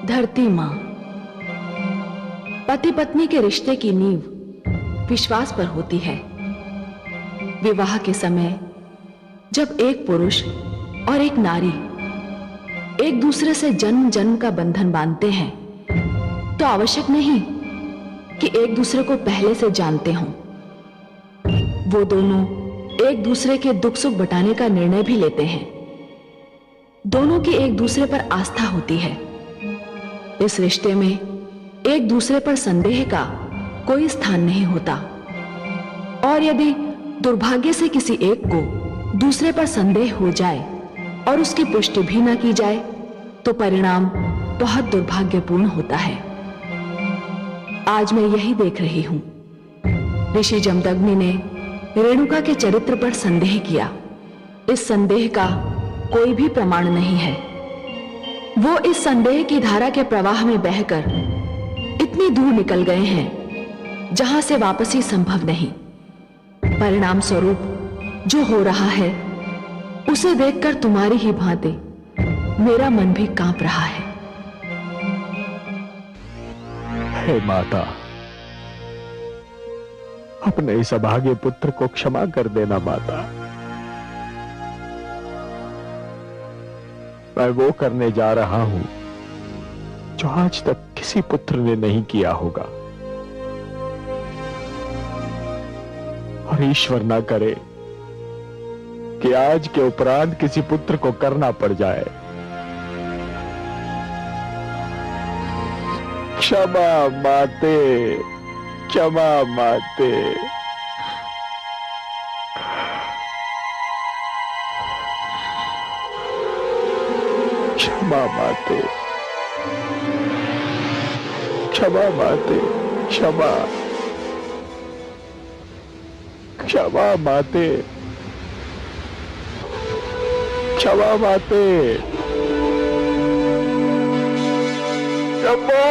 धरती मां। पति पत्नी के रिश्ते की नींव विश्वास पर होती है। विवाह के समय जब एक पुरुष और एक नारी एक दूसरे से जन्म जन्म का बंधन बांधते हैं तो आवश्यक नहीं कि एक दूसरे को पहले से जानते हों। वो दोनों एक दूसरे के दुख सुख बटाने का निर्णय भी लेते हैं। दोनों की एक दूसरे पर आस्था होती है। इस रिश्ते में एक दूसरे पर संदेह का कोई स्थान नहीं होता, और यदि दुर्भाग्य से किसी एक को दूसरे पर संदेह हो जाए और उसकी पुष्टि भी न की जाए तो परिणाम बहुत दुर्भाग्यपूर्ण होता है। आज मैं यही देख रही हूं। ऋषि जमदग्नि ने रेणुका के चरित्र पर संदेह किया। इस संदेह का कोई भी प्रमाण नहीं है। वो इस संदेह की धारा के प्रवाह में बहकर इतनी दूर निकल गए हैं जहां से वापसी संभव नहीं। परिणाम स्वरूप जो हो रहा है उसे देखकर तुम्हारी ही भांति मेरा मन भी कांप रहा है। हे माता, अपने इस अभागे पुत्र को क्षमा कर देना माता। मैं वो करने जा रहा हूं जो आज तक किसी पुत्र ने नहीं किया होगा, और ईश्वर ना करे कि आज के उपरांत किसी पुत्र को करना पड़ जाए। क्षमा माते, क्षमा माते। क्षमा माते, क्षमा माते, क्षमा, क्षमा माते, क्षमा माते, क्षमा।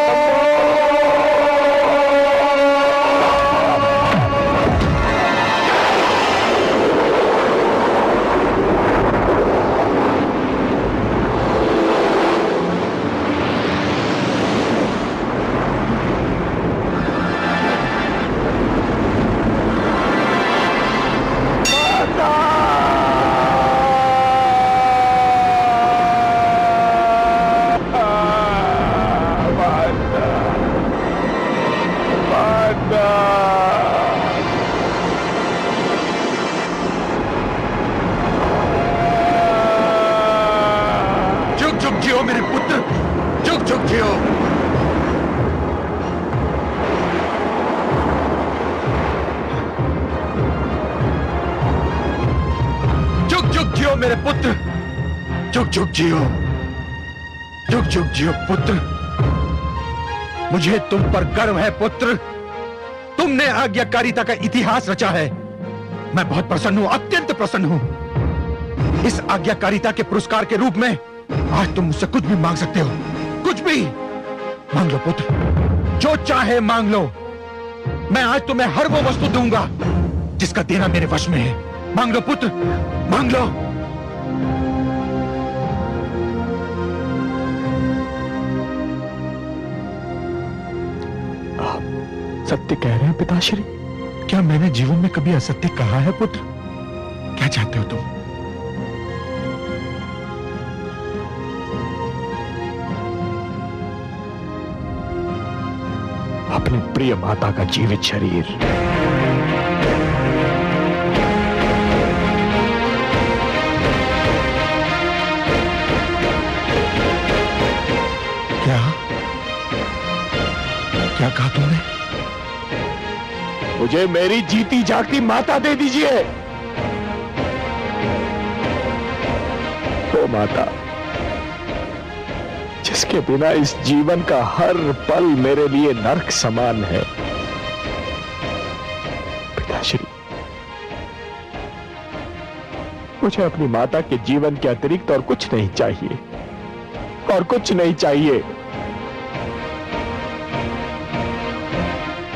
जुग जुग जियो मेरे पुत्र, जुग जुग जियो। जुग जुग जियो मेरे पुत्र, जुग जुग जियो, जुग जुग जियो पुत्र। मुझे तुम पर गर्व है पुत्र। तुमने आज्ञाकारिता का इतिहास रचा है। मैं बहुत प्रसन्न हूं, अत्यंत प्रसन्न हूं। इस आज्ञाकारिता के पुरस्कार के रूप में आज तुम मुझसे कुछ भी मांग सकते हो, कुछ भी मांग लो पुत्र, जो चाहे मांग लो। मैं आज तुम्हें हर वो वस्तु दूंगा जिसका देना मेरे वश में है। मांग लो पुत्र, मांग लो। आप सत्य कह रहे हैं पिताश्री? क्या मैंने जीवन में कभी असत्य कहा है पुत्र? क्या चाहते हो तुम? अपनी प्रिय माता का जीवित शरीर। क्या क्या कहा तुमने? मुझे मेरी जीती जागती माता दे दीजिए। वो माता जिसके बिना इस जीवन का हर पल मेरे लिए नर्क समान है। पिताश्री, मुझे अपनी माता के जीवन के अतिरिक्त और कुछ नहीं चाहिए, और कुछ नहीं चाहिए।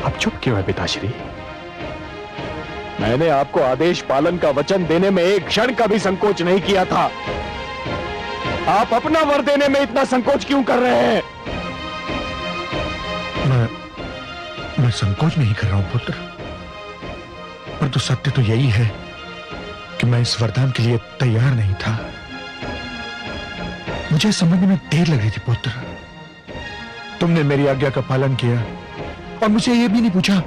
अब चुप क्यों है पिताश्री? मैंने आपको आदेश पालन का वचन देने में एक क्षण का भी संकोच नहीं किया था। आप अपना वर देने में इतना संकोच क्यों कर रहे हैं? मैं संकोच नहीं कर रहा हूं पुत्र, पर तो सत्य तो यही है कि मैं इस वरदान के लिए तैयार नहीं था। मुझे समझने में देर लग रही थी पुत्र। तुमने मेरी आज्ञा का पालन किया और मुझे यह भी नहीं पूछा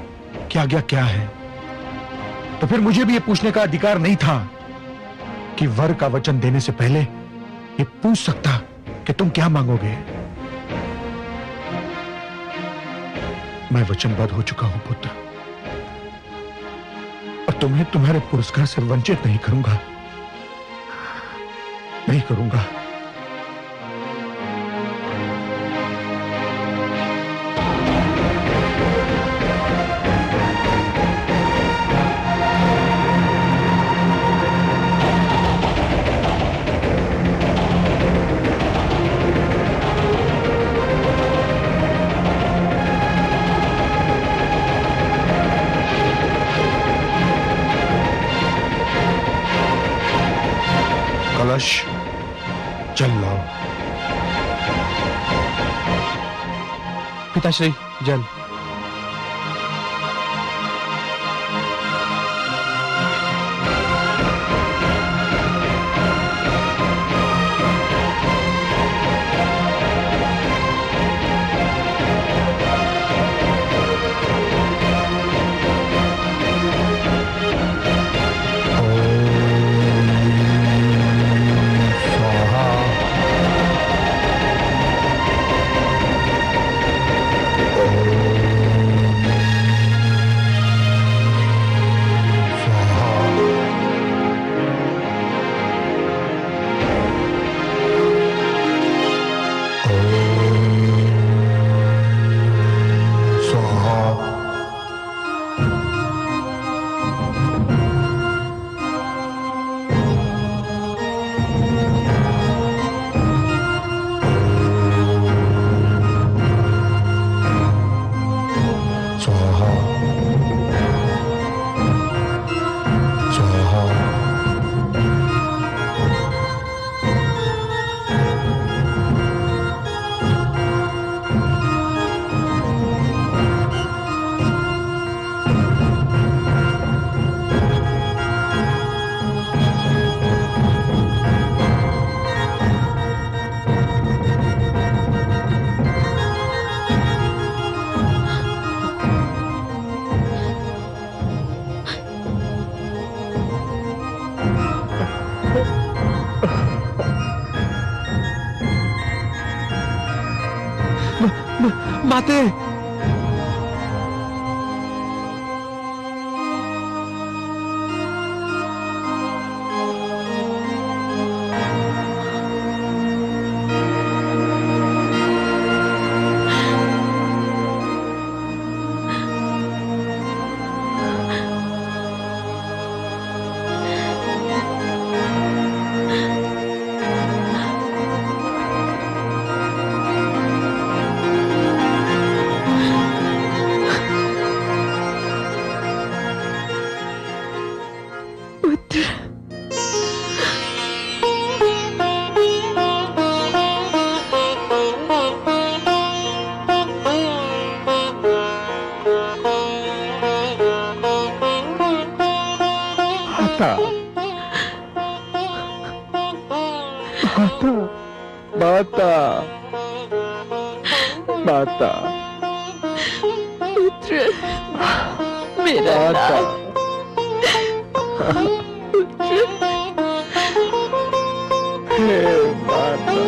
कि आज्ञा क्या है। तो फिर मुझे भी यह पूछने का अधिकार नहीं था कि वर का वचन देने से पहले यह पूछ सकता कि तुम क्या मांगोगे। मैं वचनबद्ध हो चुका हूं पुत्र, और तुम्हें तुम्हारे पुरस्कार से वंचित नहीं करूंगा, नहीं करूंगा। कलश जल लाओ। पिताश्री, जल। माते, माता, माता, पुत्र, मेरा माता, पुत्र, हे माता।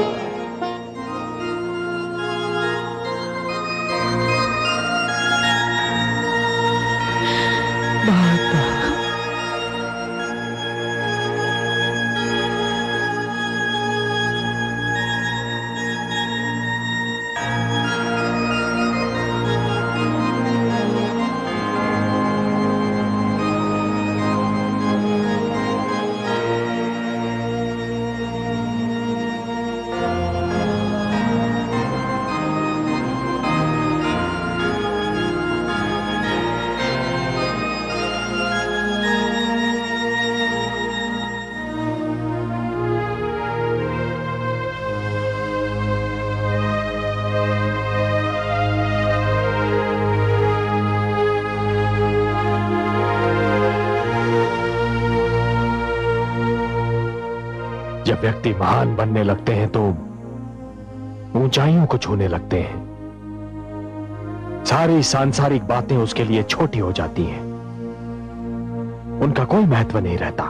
व्यक्ति महान बनने लगते हैं तो ऊंचाइयों को छूने लगते हैं। सारी सांसारिक बातें उसके लिए छोटी हो जाती हैं, उनका कोई महत्व नहीं रहता।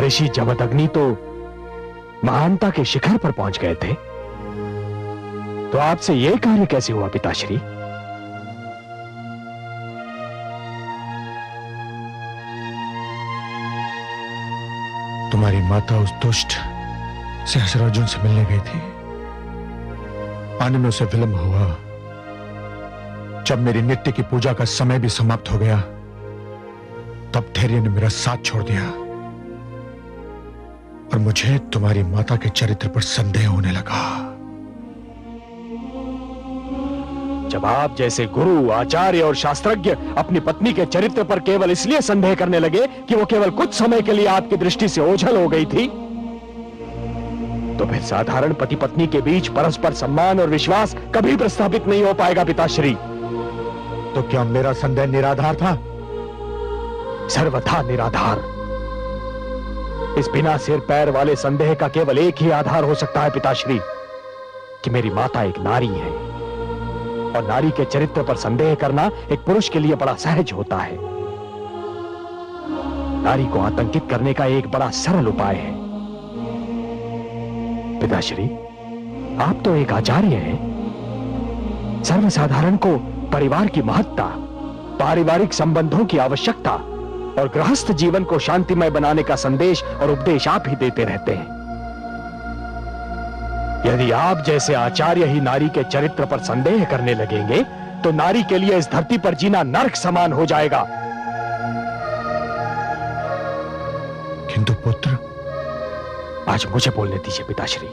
ऋषि जमदग्नि तो महानता के शिखर पर पहुंच गए थे, तो आपसे यह कार्य कैसे हुआ पिताश्री? तुम्हारी माता उस दुष्ट सहस्रार्जुन से मिलने गई थी। आने में उसे विलंब हुआ। जब मेरी नित्य की पूजा का समय भी समाप्त हो गया, तब धैर्य ने मेरा साथ छोड़ दिया और मुझे तुम्हारी माता के चरित्र पर संदेह होने लगा। जब आप जैसे गुरु, आचार्य और शास्त्रज्ञ अपनी पत्नी के चरित्र पर केवल इसलिए संदेह करने लगे कि वो केवल कुछ समय के लिए आपकी दृष्टि से ओझल हो गई थी, तो फिर साधारण पति पत्नी के बीच परस्पर सम्मान और विश्वास कभी प्रस्थापित नहीं हो पाएगा पिताश्री। तो क्या मेरा संदेह निराधार था? सर्वथा निराधार। इस बिना सिर पैर वाले संदेह का केवल एक ही आधार हो सकता है पिताश्री, कि मेरी माता एक नारी है, और नारी के चरित्र पर संदेह करना एक पुरुष के लिए बड़ा सहज होता है। नारी को आतंकित करने का एक बड़ा सरल उपाय है। पिताश्री, आप तो एक आचार्य हैं। सर्वसाधारण को परिवार की महत्ता, पारिवारिक संबंधों की आवश्यकता और गृहस्थ जीवन को शांतिमय बनाने का संदेश और उपदेश आप ही देते रहते हैं। यदि आप जैसे आचार्य ही नारी के चरित्र पर संदेह करने लगेंगे, तो नारी के लिए इस धरती पर जीना नरक समान हो जाएगा। किंतु पुत्र, आज मुझे बोलने दीजिए पिताश्री,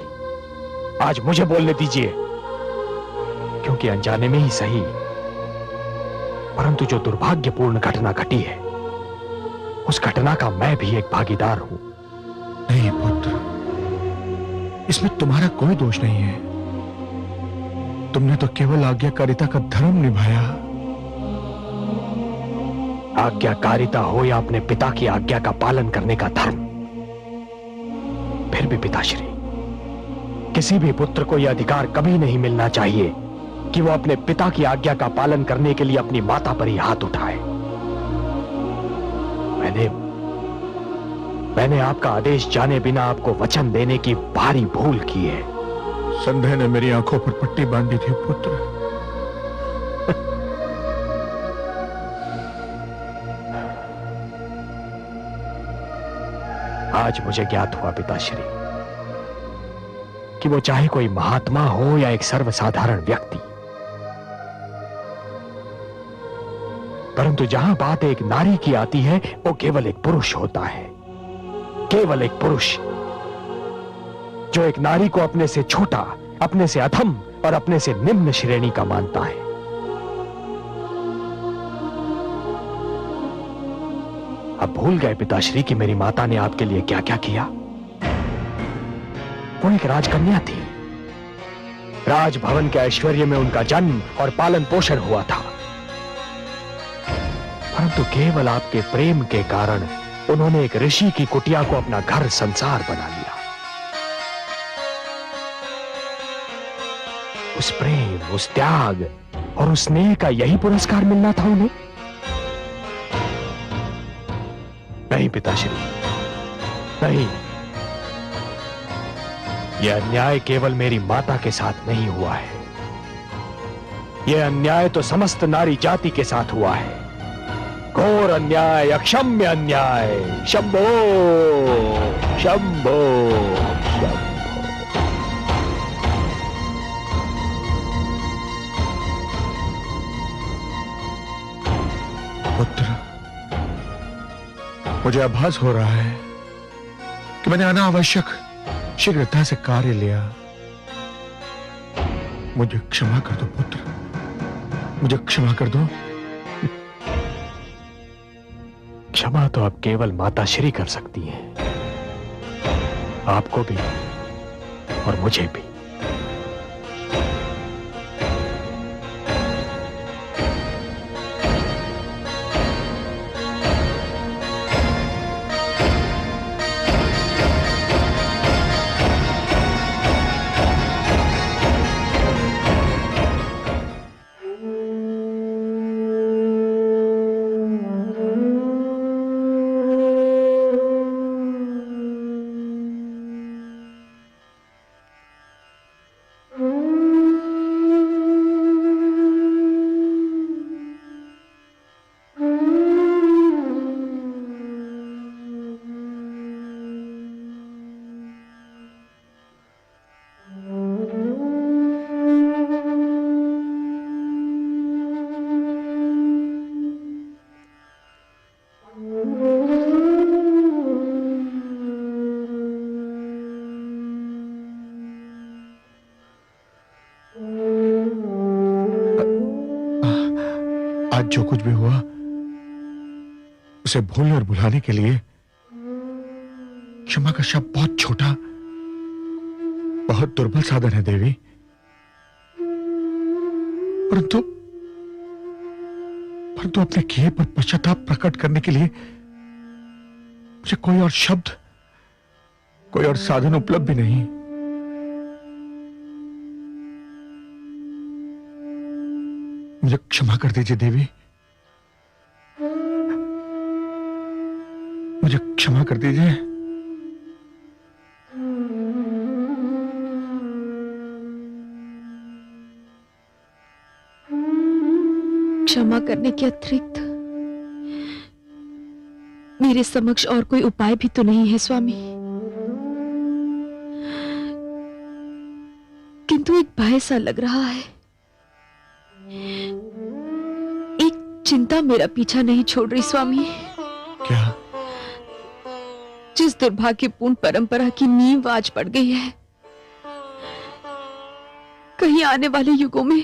आज मुझे बोलने दीजिए, क्योंकि अनजाने में ही सही, परंतु जो दुर्भाग्यपूर्ण घटना घटी है, उस घटना का मैं भी एक भागीदार हूं। नहीं पुत्र, इसमें तुम्हारा कोई दोष नहीं है। तुमने तो केवल आज्ञाकारिता का धर्म निभाया। आज्ञाकारिता हो या अपने पिता की आज्ञा का पालन करने का धर्म, फिर भी पिताश्री, किसी भी पुत्र को यह अधिकार कभी नहीं मिलना चाहिए कि वो अपने पिता की आज्ञा का पालन करने के लिए अपनी माता पर ही हाथ उठाए। मैंने आपका आदेश जाने बिना आपको वचन देने की भारी भूल की है। संदेह ने मेरी आंखों पर पट्टी बांधी थी पुत्र। आज मुझे ज्ञात हुआ पिताश्री कि वो चाहे कोई महात्मा हो या एक सर्वसाधारण व्यक्ति, परंतु जहां बात एक नारी की आती है, वो केवल एक पुरुष होता है। केवल एक पुरुष जो एक नारी को अपने से छोटा, अपने से अधम और अपने से निम्न श्रेणी का मानता है। अब भूल गए पिताश्री कि मेरी माता ने आपके लिए क्या क्या किया। वो एक राजकन्या थी। राजभवन के ऐश्वर्य में उनका जन्म और पालन पोषण हुआ था, परंतु केवल आपके प्रेम के कारण उन्होंने एक ऋषि की कुटिया को अपना घर संसार बना लिया। उस प्रेम, उस त्याग और उस स्नेह का यही पुरस्कार मिलना था उन्हें? नहीं पिताश्री, नहीं। यह अन्याय केवल मेरी माता के साथ नहीं हुआ है, यह अन्याय तो समस्त नारी जाति के साथ हुआ है। घोर अन्याय, अक्षम्य अन्याय। शंभो शंभो शंभो। पुत्र, मुझे आभास हो रहा है कि मैंने अनावश्यक शीघ्रता से कार्य लिया। मुझे क्षमा कर दो पुत्र, मुझे क्षमा कर दो। क्षमा तो अब केवल माताश्री कर सकती हैं, आपको भी और मुझे भी। जो कुछ भी हुआ उसे भूलने और भुलाने के लिए क्षमा का शब्द बहुत छोटा, बहुत दुर्बल साधन है देवी। परंतु अपने किए पर पश्चाताप प्रकट करने के लिए मुझे कोई और शब्द, कोई और साधन उपलब्ध भी नहीं। मुझे क्षमा कर दीजिए देवी, मुझे क्षमा कर दीजिए। क्षमा करने के अतिरिक्त मेरे समक्ष और कोई उपाय भी तो नहीं है स्वामी। किंतु एक भय सा लग रहा है, एक चिंता मेरा पीछा नहीं छोड़ रही स्वामी। क्या? जिस दुर्भाग्यपूर्ण परंपरा की नींव आज पड़ गई है, कहीं आने वाले युगों में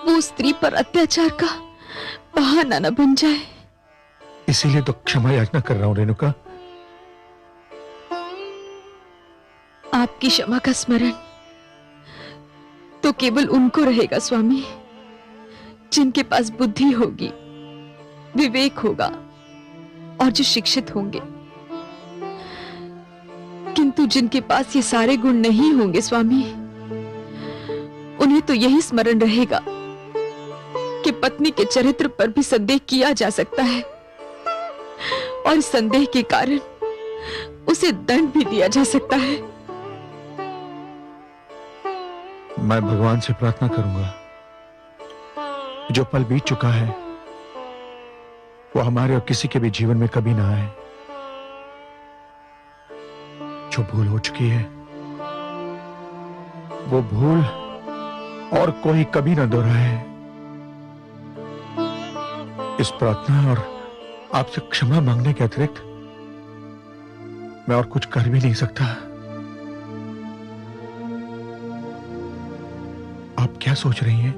वो स्त्री पर अत्याचार का बहाना न बन जाए। इसीलिए तो क्षमा याचना कर रहा हूं रेणुका। आपकी क्षमा का स्मरण तो केवल उनको रहेगा स्वामी, जिनके पास बुद्धि होगी, विवेक होगा और जो शिक्षित होंगे। किंतु जिनके पास ये सारे गुण नहीं होंगे स्वामी, उन्हें तो यही स्मरण रहेगा कि पत्नी के चरित्र पर भी संदेह किया जा सकता है और संदेह के कारण उसे दंड भी दिया जा सकता है। मैं भगवान से प्रार्थना करूंगा, जो पल बीत चुका है वो हमारे और किसी के भी जीवन में कभी ना आए। जो भूल हो चुकी है वो भूल और कोई कभी ना दोहराए। इस प्रार्थना और आपसे क्षमा मांगने के अतिरिक्त मैं और कुछ कर भी नहीं सकता। आप क्या सोच रही हैं?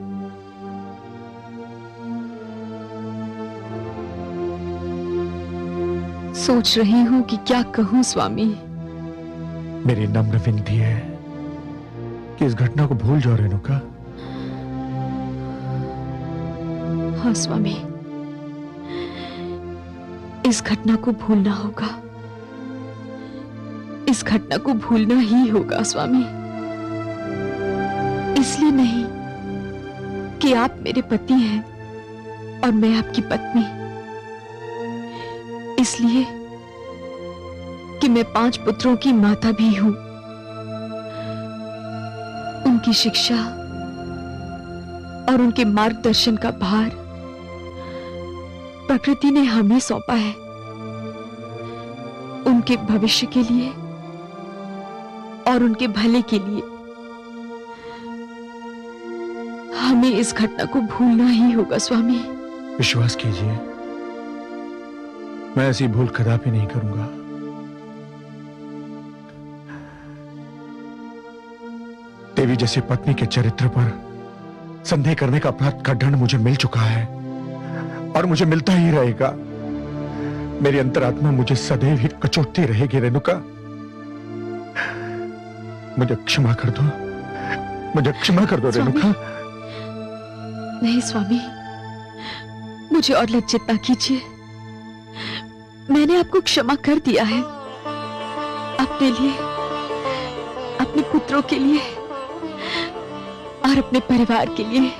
सोच रही हूं कि क्या कहूं स्वामी। मेरी नम्र विनती है कि इस घटना को भूल जाओ रेणुका। हाँ स्वामी, इस घटना को भूलना होगा, इस घटना को भूलना ही होगा स्वामी। इसलिए नहीं कि आप मेरे पति हैं और मैं आपकी पत्नी, इसलिए कि मैं 5 पुत्रों की माता भी हूं। उनकी शिक्षा और उनके मार्गदर्शन का भार प्रकृति ने हमें सौंपा है। उनके भविष्य के लिए और उनके भले के लिए हमें इस घटना को भूलना ही होगा स्वामी। विश्वास कीजिए, मैं ऐसी भूल कदापि नहीं करूंगा। देवी जैसी पत्नी के चरित्र पर संदेह करने का अपराध का दंड मुझे मिल चुका है और मुझे मिलता ही रहेगा। मेरी अंतरात्मा मुझे सदैव ही कचोटती रहेगी रेणुका। मुझे क्षमा कर दो, मुझे क्षमा कर दो रेणुका। नहीं स्वामी, मुझे और लज्जित ना कीजिए। मैंने आपको क्षमा कर दिया है, अपने लिए, अपने पुत्रों के लिए और अपने परिवार के लिए।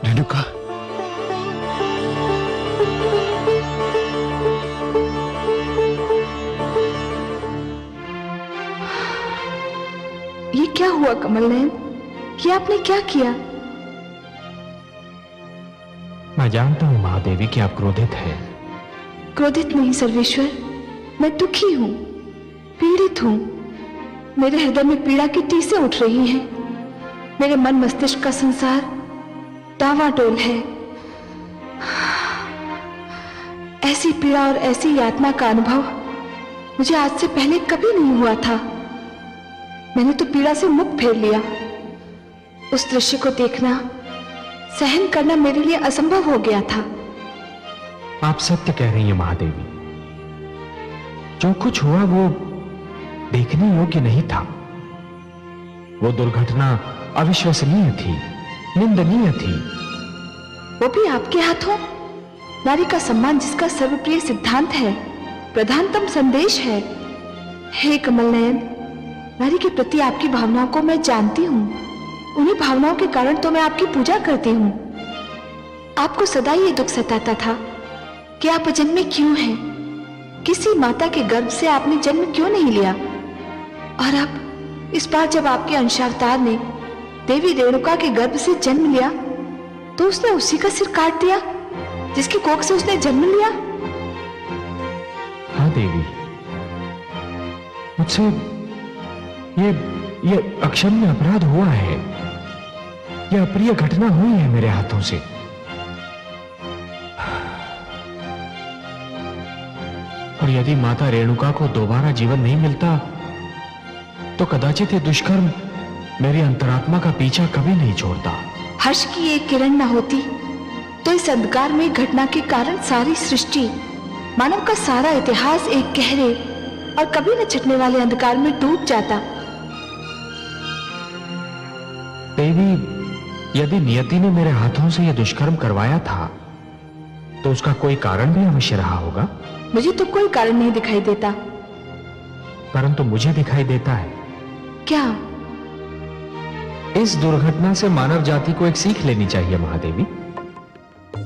रेणुका, ये क्या हुआ कमल नयन? ये आपने क्या किया? मैं जानता हूं महादेवी कि आप क्रोधित हैं। क्रोधित नहीं सर्वेश्वर, मैं दुखी हूं, पीड़ित हूं। मेरे हृदय में पीड़ा की टीसें उठ रही हैं। मेरे मन मस्तिष्क का संसार डावाडोल है। ऐसी पीड़ा और ऐसी यातना का अनुभव मुझे आज से पहले कभी नहीं हुआ था। मैंने तो पीड़ा से मुख फेर लिया। उस दृश्य को देखना सहन करना मेरे लिए असंभव हो गया था। आप सत्य कह रही हैं महादेवी। जो कुछ हुआ वो देखने योग्य नहीं था। वो दुर्घटना अविश्वसनीय थी, निंदनीय थी। वो भी आपके हाथों। नारी का सम्मान जिसका सर्वप्रिय सिद्धांत है, प्रधानतम संदेश है। हे कमल नयन, नारी के प्रति आपकी भावनाओं को मैं जानती हूँ। उन्हीं भावनाओं के कारण तो मैं आपकी पूजा करती हूँ। आपको सदा ये दुख सताता था कि आप अजन्मे क्यों हैं, किसी माता के गर्भ से आपने जन्म क्यों नहीं लिया। और अब इस बार जब आपके अंशावतार ने देवी रेणुका के गर्भ से जन्म लिया तो उसने उसी का सिर काट दिया जिसकी कोख से उसने जन्म लिया। हाँ देवी, मुझसे ये अक्षम्य अपराध हुआ है। यह अप्रिय घटना हुई है मेरे हाथों से। और यदि माता रेणुका को दोबारा जीवन नहीं मिलता तो कदाचित ये दुष्कर्म मेरी अंतरात्मा का पीछा कभी नहीं छोड़ता। हर्ष की एक किरण न होती तो इस अंधकार में घटना के कारण सारी सृष्टि, मानव का सारा इतिहास एक गहरे और कभी न छटने वाले अंधकार में डूब जाता। देवी, यदि नियति ने मेरे हाथों से यह दुष्कर्म करवाया था तो उसका कोई कारण भी अवश्य रहा होगा। मुझे तो कोई कारण नहीं दिखाई देता। परंतु मुझे दिखाई देता है। क्या? इस दुर्घटना से मानव जाति को एक सीख लेनी चाहिए महादेवी।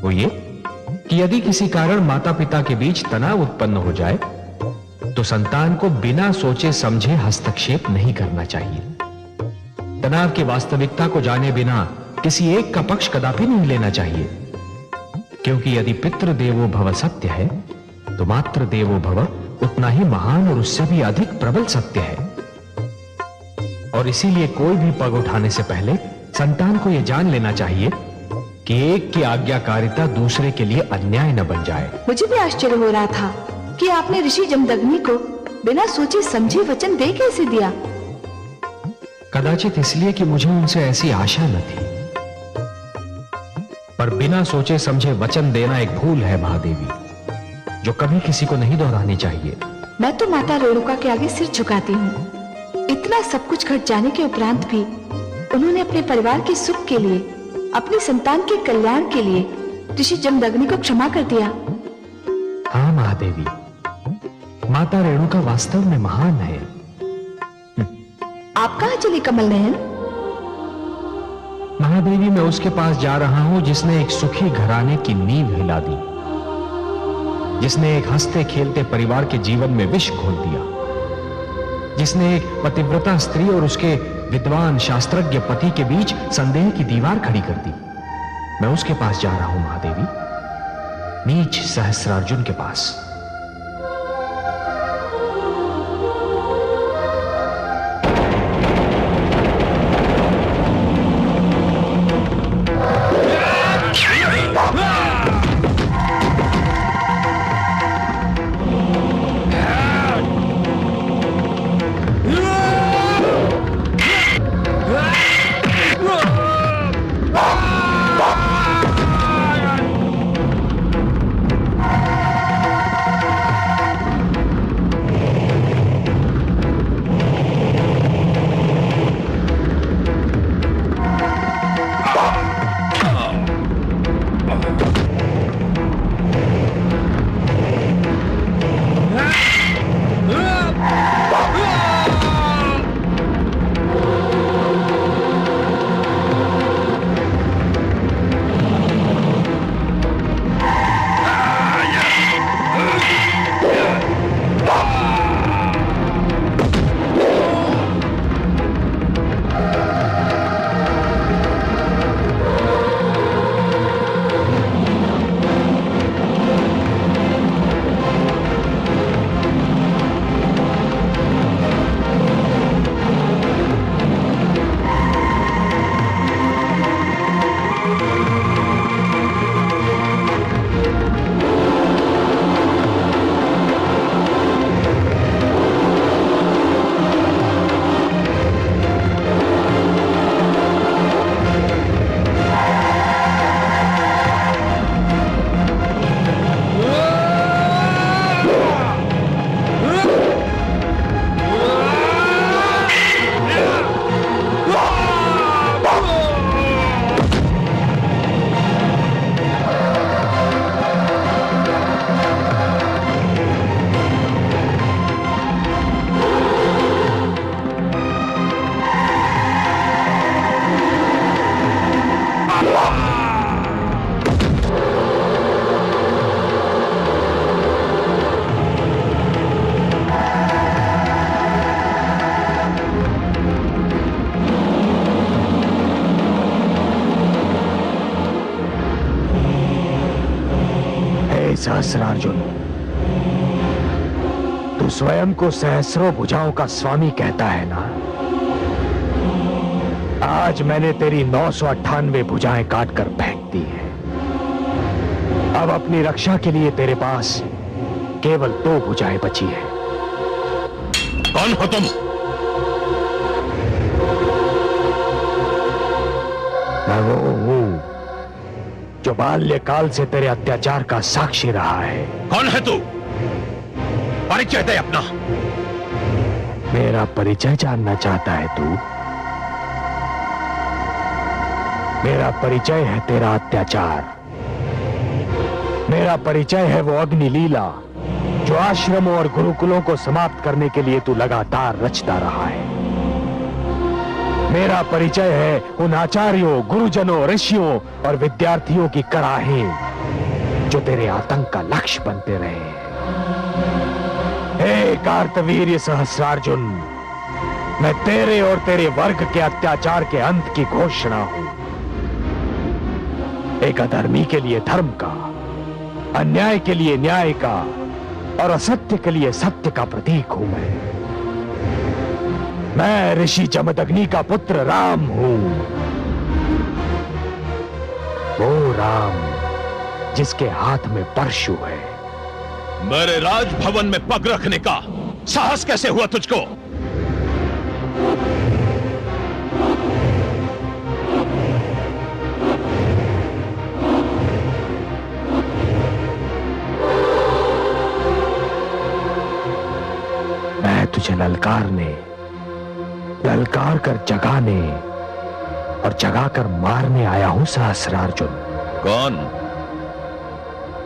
वो ये कि यदि किसी कारण माता पिता के बीच तनाव उत्पन्न हो जाए तो संतान को बिना सोचे समझे हस्तक्षेप नहीं करना चाहिए। तनाव की वास्तविकता को जाने बिना किसी एक का पक्ष कदापि नहीं लेना चाहिए, क्योंकि यदि पितृ देवो भव सत्य है तो मातृ देवो भव उतना ही महान और उससे भी अधिक प्रबल सत्य है। और इसीलिए कोई भी पग उठाने से पहले संतान को यह जान लेना चाहिए कि एक की आज्ञाकारिता दूसरे के लिए अन्याय न बन जाए। मुझे भी आश्चर्य हो रहा था कि आपने ऋषि जमदग्नि को बिना सोचे समझे वचन दे कैसे दिया। कदाचित इसलिए कि मुझे उनसे ऐसी आशा न थी। पर बिना सोचे समझे वचन देना एक भूल है महादेवी, जो कभी किसी को नहीं दोहरानी चाहिए। मैं तो माता रेणुका के आगे सिर झुकाती हूँ। इतना सब कुछ घट जाने के उपरांत भी उन्होंने अपने परिवार के सुख के लिए, अपनी संतान के कल्याण के लिए ऋषि जमदग्नि को क्षमा कर दिया। हाँ महादेवी, माता रेणुका वास्तव में महान है। आप कहाँ चली कमल नयन? महादेवी, मैं उसके पास जा रहा हूं जिसने एक सुखी घराने की नींव हिला दी, जिसने एक हंसते खेलते परिवार के जीवन में विष घोल दिया, जिसने एक पतिव्रता स्त्री और उसके विद्वान शास्त्रज्ञ पति के बीच संदेह की दीवार खड़ी कर दी। मैं उसके पास जा रहा हूं महादेवी, नीच सहस्रार्जुन के पास। सहस्रार्जुन, तू स्वयं को सहस्रों भुजाओं का स्वामी कहता है ना? आज मैंने तेरी 998 भुजाएं काटकर फेंक दी हैं। अब अपनी रक्षा के लिए तेरे पास केवल 2 भुजाएं बची हैं। कौन हो तुम? मैं वो हूं जो बाल्यकाल से तेरे अत्याचार का साक्षी रहा है। कौन है तू? परिचय दे अपना। मेरा परिचय जानना चाहता है तू? मेरा परिचय है तेरा अत्याचार। मेरा परिचय है वो अग्नि लीला जो आश्रमों और गुरुकुलों को समाप्त करने के लिए तू लगातार रचता रहा है। मेरा परिचय है उन आचार्यों, गुरुजनों, ऋषियों और विद्यार्थियों की कराहें जो तेरे आतंक का लक्ष्य बनते रहे हैं। हे कार्तवीर्य सहस्रार्जुन, मैं तेरे और तेरे वर्ग के अत्याचार के अंत की घोषणा हूं। एक अधर्मी के लिए धर्म का, अन्याय के लिए न्याय का और असत्य के लिए सत्य का प्रतीक हूं मैं ऋषि जमदग्नि का पुत्र राम हूं। वो राम जिसके हाथ में परशु है। मेरे राजभवन में पग रखने का साहस कैसे हुआ तुझको? मैं तुझे ललकार कर जगाने और जगाकर मारने आया हूं सहस्रार्जुन। कौन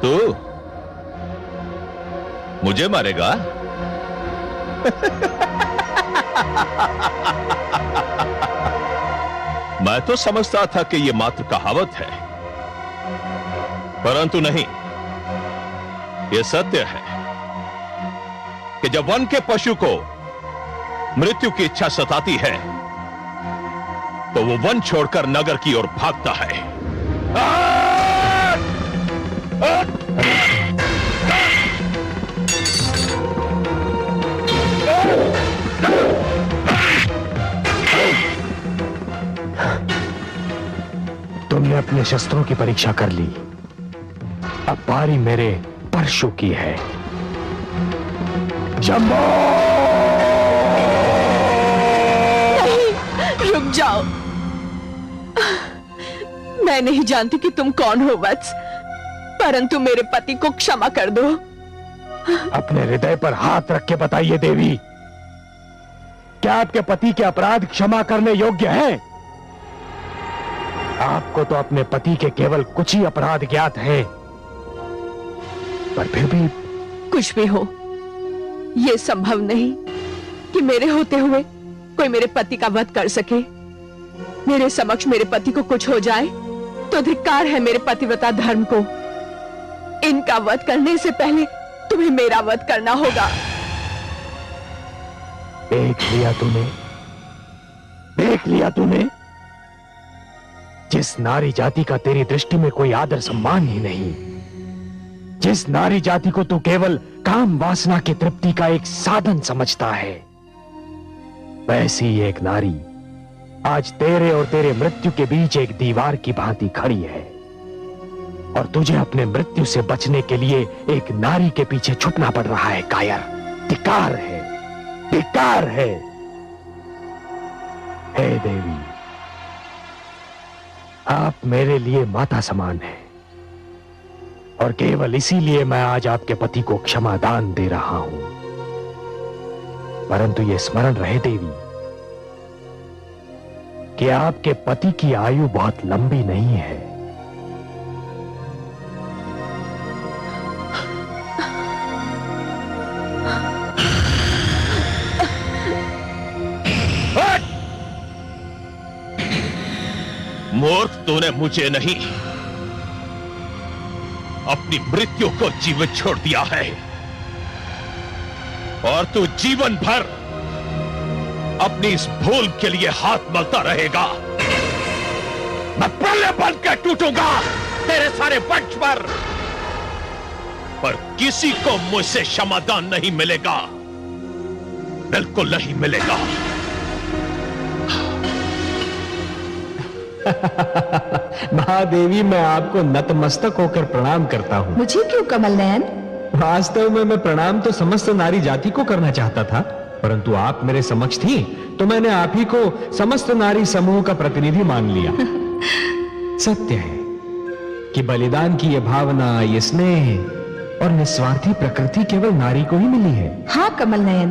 तू? मुझे मारेगा? मैं तो समझता था कि यह मात्र कहावत है, परंतु नहीं, यह सत्य है कि जब वन के पशु को मृत्यु की इच्छा सताती है तो वो वन छोड़कर नगर की ओर भागता है। तुमने अपने शस्त्रों की परीक्षा कर ली, अब बारी मेरे परशु की है। शंभो! नहीं, रुक जाओ। मैं नहीं जानती कि तुम कौन हो वत्स, परंतु मेरे पति को क्षमा कर दो। अपने हृदय पर हाथ रख के बताइए देवी, क्या आपके पति के अपराध क्षमा करने योग्य हैं? आपको तो अपने पति के केवल कुछ ही अपराध ज्ञात हैं, पर फिर भी कुछ भी हो, यह संभव नहीं कि मेरे होते हुए कोई मेरे पति का वध कर सके। मेरे समक्ष मेरे पति को कुछ हो जाए तो धिक्कार है मेरे पतिव्रता धर्म को। इनका वध करने से पहले तुम्हें मेरा वध करना होगा। देख लिया तूने जिस नारी जाति का तेरी दृष्टि में कोई आदर सम्मान ही नहीं, जिस नारी जाति को तू केवल काम वासना की तृप्ति का एक साधन समझता है, वैसी एक नारी आज तेरे और तेरे मृत्यु के बीच एक दीवार की भांति खड़ी है और तुझे अपने मृत्यु से बचने के लिए एक नारी के पीछे छुपना पड़ रहा है। कायर, धिक्कार है, धिक्कार है। हे देवी, आप मेरे लिए माता समान हैं और केवल इसीलिए मैं आज आपके पति को क्षमा दान दे रहा हूं। परंतु यह स्मरण रहे देवी कि आपके पति की आयु बहुत लंबी नहीं है। मूर्ख, तूने मुझे नहीं अपनी मृत्यु को जीवित छोड़ दिया है और तू जीवन भर अपनी इस भूल के लिए हाथ मलता रहेगा। मैं प्रलय बन के टूटूंगा तेरे सारे वंश पर किसी को मुझसे क्षमादान नहीं मिलेगा, बिल्कुल नहीं मिलेगा। महादेवी, मैं आपको नतमस्तक होकर प्रणाम करता हूं। मुझे क्यों कमल नयन? वास्तव में मैं प्रणाम तो समस्त नारी जाति को करना चाहता था, परंतु आप मेरे समक्ष थी तो मैंने आप ही को समस्त नारी समूह का प्रतिनिधि मान लिया। सत्य है कि बलिदान की यह भावना, ये स्नेह और निस्वार्थी प्रकृति केवल नारी को ही मिली है। हाँ कमल नयन,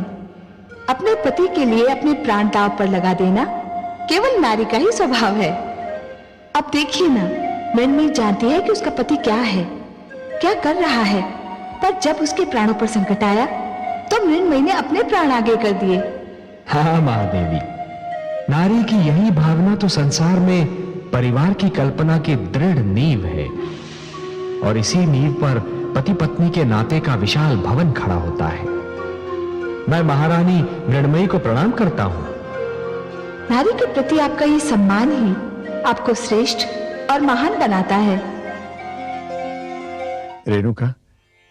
अपने पति के लिए अपने प्राण दांव पर लगा देना केवल नारी का ही स्वभाव है। अब देखिए ना, मृण्मयी जानती है कि उसका पति क्या है, क्या कर रहा है, पर जब उसके प्राणों पर संकट आया तो मृण्मयी ने अपने प्राण आगे कर दिए। हाँ महादेवी, नारी की यही भावना तो संसार में परिवार की कल्पना की दृढ़ नींव है, और इसी नींव पर पति पत्नी के नाते का विशाल भवन खड़ा होता है। मैं महारानी मृण्मयी को प्रणाम करता हूं। नारी के प्रति आपका ये सम्मान ही आपको श्रेष्ठ और महान बनाता है। रेणुका,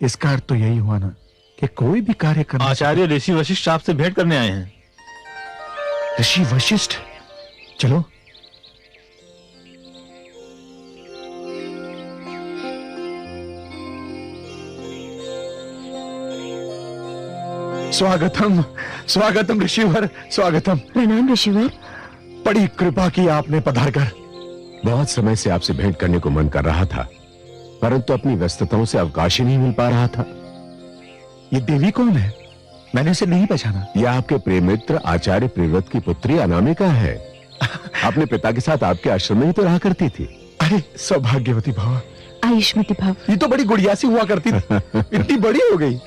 इसका अर्थ तो यही हुआ ना कि कोई भी कार्य करना। आचार्य ऋषि वशिष्ठ आपसे भेंट करने आए हैं। ऋषि वशिष्ठ, चलो। स्वागतम स्वागतम ऋषिवर, स्वागतम। प्रणाम ऋषिवर। बड़ी कृपा की आपने पधारकर। बहुत समय से आपसे भेंट करने को मन कर रहा था, परंतु अपनी व्यस्तताओं से अवकाश ही नहीं मिल पा रहा था। ये देवी कौन है? मैंने उसे नहीं पहचाना। यह आपके प्रेम मित्र आचार्य प्रियव्रत की पुत्री अनामिका है। अपने पिता के साथ आपके आश्रम में ही तो रहा करती थी। अरे सौभाग्यवती भव। आयुष्मती भव। ये तो बड़ी गुड़िया सी हुआ करती थी, इतनी बड़ी हो गई।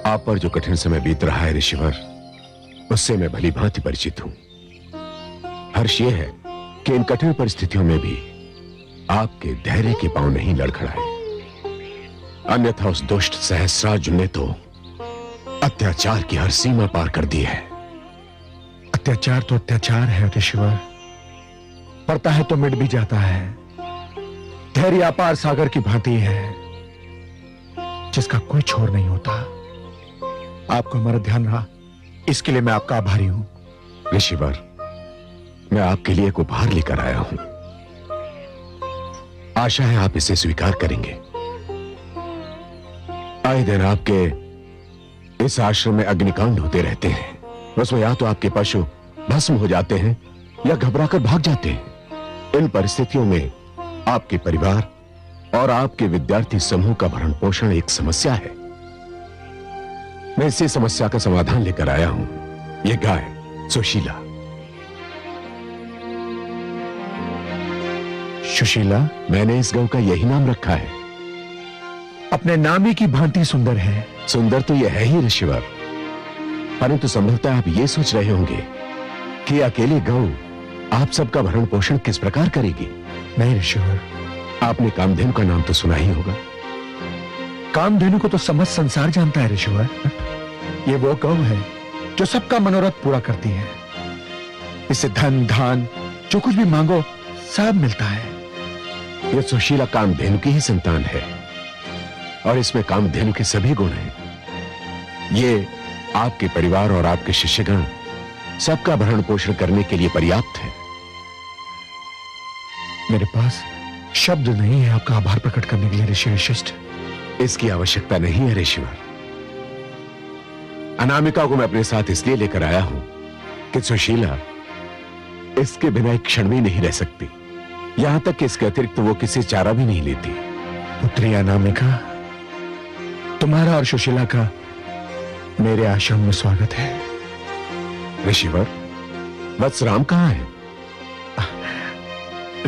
आप पर जो कठिन समय बीत रहा है ऋषिवर, उससे मैं भली भांति परिचित हूं। हर्ष यह है कि इन कठिन परिस्थितियों में भी आपके धैर्य के पांव नहीं लड़खड़ाए, अन्यथा उस दुष्ट सहस्रार्जुन ने तो अत्याचार की हर सीमा पार कर दी है। अत्याचार तो अत्याचार है ऋषिवर, पड़ता है तो मिट भी जाता है। धैर्य अपार सागर की भांति है जिसका कोई छोर नहीं होता। आपको हमारा ध्यान रहा, इसके लिए मैं आपका आभारी हूं। ऋषिवर, मैं आपके लिए एक उपहार लेकर आया हूं। आशा है आप इसे स्वीकार करेंगे। आए दिन आपके इस आश्रम में अग्निकांड होते रहते हैं, उसमें या तो आपके पशु भस्म हो जाते हैं या घबराकर भाग जाते हैं। इन परिस्थितियों में आपके परिवार और आपके विद्यार्थी समूह का भरण पोषण एक समस्या है। मैं इसी समस्या का समाधान लेकर आया हूं। यह गाय सुशीला। सुशीला? मैंने इस गौ का यही नाम रखा है। अपने नाम ही की भांति सुंदर है। सुंदर तो यह है ही ऋषिवर, परंतु संभवतः आप ये सोच रहे होंगे कि अकेली गौ आप सबका भरण पोषण किस प्रकार करेगी। नहीं ऋषिवर, आपने कामधेनु का नाम तो सुना ही होगा। कामधेनु को तो समस्त संसार जानता है ऋषिवर। ये वो गौ है जो सबका मनोरथ पूरा करती है। इससे धन धान जो कुछ भी मांगो सब मिलता है। यह सुशीला कामधेनु की ही संतान है और इसमें कामधेनु के सभी गुण हैं। ये आपके परिवार और आपके शिष्यगण सबका भरण पोषण करने के लिए पर्याप्त है। मेरे पास शब्द नहीं है आपका आभार प्रकट करने के लिए ऋषि वशिष्ठ। इसकी आवश्यकता नहीं है ऋषिवर। अनामिका को मैं अपने साथ इसलिए लेकर आया हूं कि सुशीला इसके बिना एक क्षण भी नहीं रह सकती, यहां तक कि इसके अतिरिक्त वो किसी चारा भी नहीं लेती। पुत्री अनामिका, तुम्हारा और सुशीला का मेरे आश्रम में स्वागत है। ऋषिवर, वत्स राम कहां है?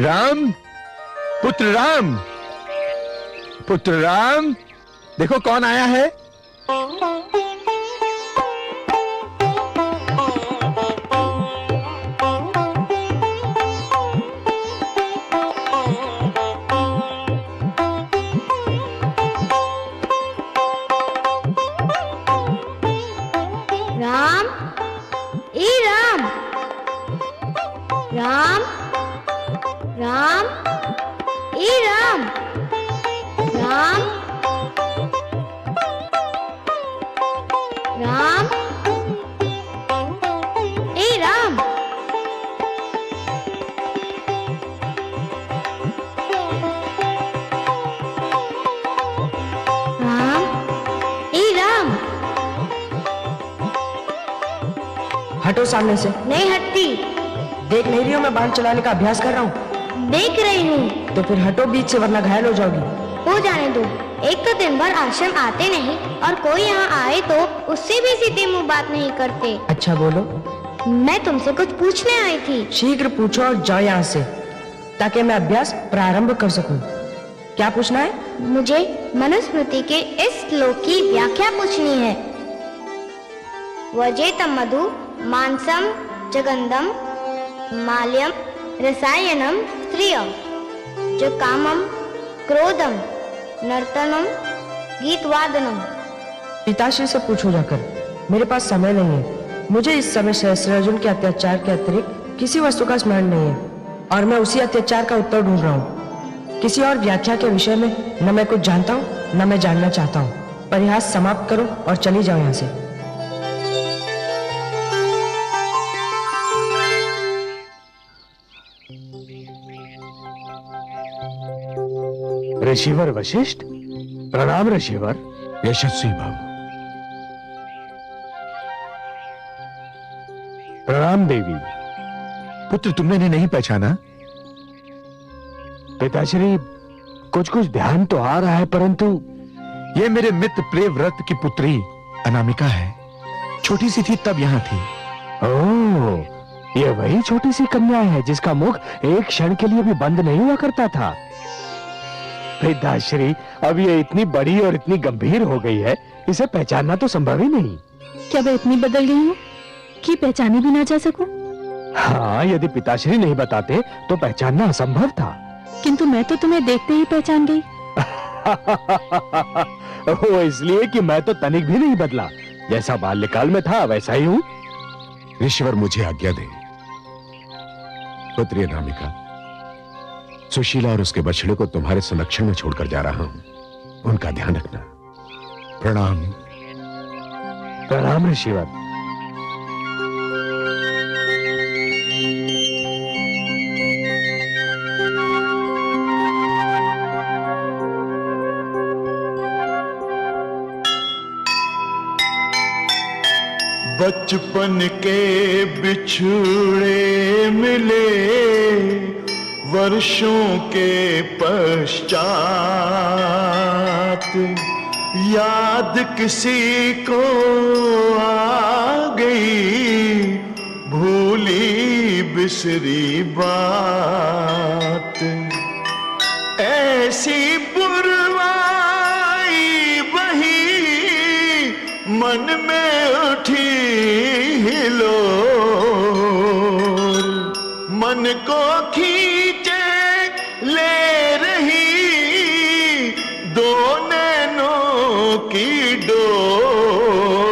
राम, पुत्र राम, पुत्र राम, देखो कौन आया है। राम, ए राम, राम, राम, ए राम, राम। राम राम ए राम राम ए राम हटो सामने से। नहीं हटती। देख नहीं रही हो मैं बांध चलाने का अभ्यास कर रहा हूँ? देख रही हूँ। तो फिर हटो बीच से, वरना घायल हो जाओगी। हो जाने दो। एक तो दिन भर आश्रम आते नहीं और कोई यहाँ आए तो उससे भी सीधे मुंह बात नहीं करते। अच्छा बोलो। मैं तुमसे कुछ पूछने आई थी। शीघ्र पूछो और जाओ यहाँ से, ताकि मैं अभ्यास प्रारंभ कर सकूं। क्या पूछना है? मुझे मनुस्मृति के इस श्लोक की व्याख्या पूछनी है। वजेतम मधु मांसम जगंदम माल्यम रसायनम स्त्रियम जो कामम क्रोधम नर्तनम गीतवादनम। पिताश्री से पूछो जाकर, मेरे पास समय नहीं है। मुझे इस समय सहस्रार्जुन के अत्याचार के अतिरिक्त किसी वस्तु का स्मरण नहीं है और मैं उसी अत्याचार का उत्तर ढूंढ रहा हूँ। किसी और व्याख्या के विषय में न मैं कुछ जानता हूँ न मैं जानना चाहता हूँ। परिहास समाप्त करो और चली जाओ यहाँ से। ऋषिवर वशिष्ठ, प्रणाम ऋषिवर। यशस्वी भव। प्रणाम देवी। पुत्र, तुमने इन्हें नहीं पहचाना? पिताश्री, कुछ कुछ ध्यान तो आ रहा है, परंतु ये मेरे मित्र प्रियव्रत की पुत्री अनामिका है। छोटी सी थी तब यहाँ थी। ओह, ये वही छोटी सी कन्या है जिसका मुख एक क्षण के लिए भी बंद नहीं हुआ करता था। पिताश्री, अब ये इतनी बड़ी और इतनी गंभीर हो गई है, इसे पहचानना तो संभव ही नहीं। क्या मैं इतनी बदल गई हूँ कि पहचानी भी ना जा सकूं? हाँ, यदि पिताश्री नहीं बताते तो पहचानना असंभव था। किंतु मैं तो तुम्हें देखते ही पहचान गई। वो इसलिए कि मैं तो तनिक भी नहीं बदला। जैसा बाल्यकाल में था वैसा ही हूँ। ऋषिवर, मुझे आज्ञा दें। पुत्री अनामिका, सुशीला और उसके बछड़े को तुम्हारे संरक्षण में छोड़कर जा रहा हूं। उनका ध्यान रखना। प्रणाम। प्रणाम ऋषिवर। बचपन के बिछड़े मिले वर्षों के पश्चात, याद किसी को आ गई भूली बिसरी बात। ऐसी बुरवाई वही मन में उठी हिलोर, मन को खींचे ले रही दो नैनों की डोर,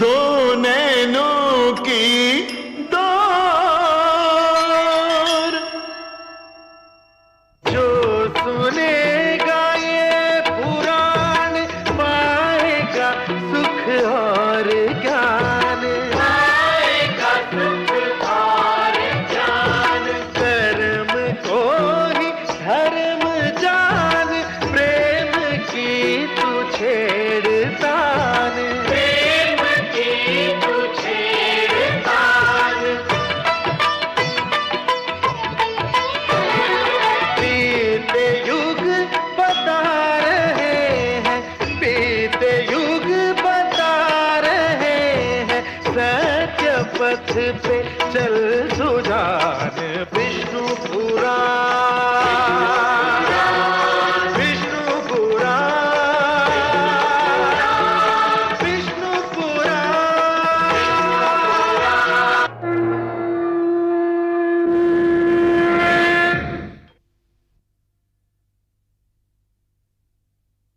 दो नैनों की डोर। जो सुनेगा ये पुराण पाएगा सुख और ज्ञान, पाएगा सुख और ज्ञान। कर्म को ही धर्म जान, प्रेम की तू छेड़तान, प्रेम की तू छेड़तान। बीते युग बता रहे हैं, बीते युग बता रहे हैं, सत्य पथ पे चल सुजान,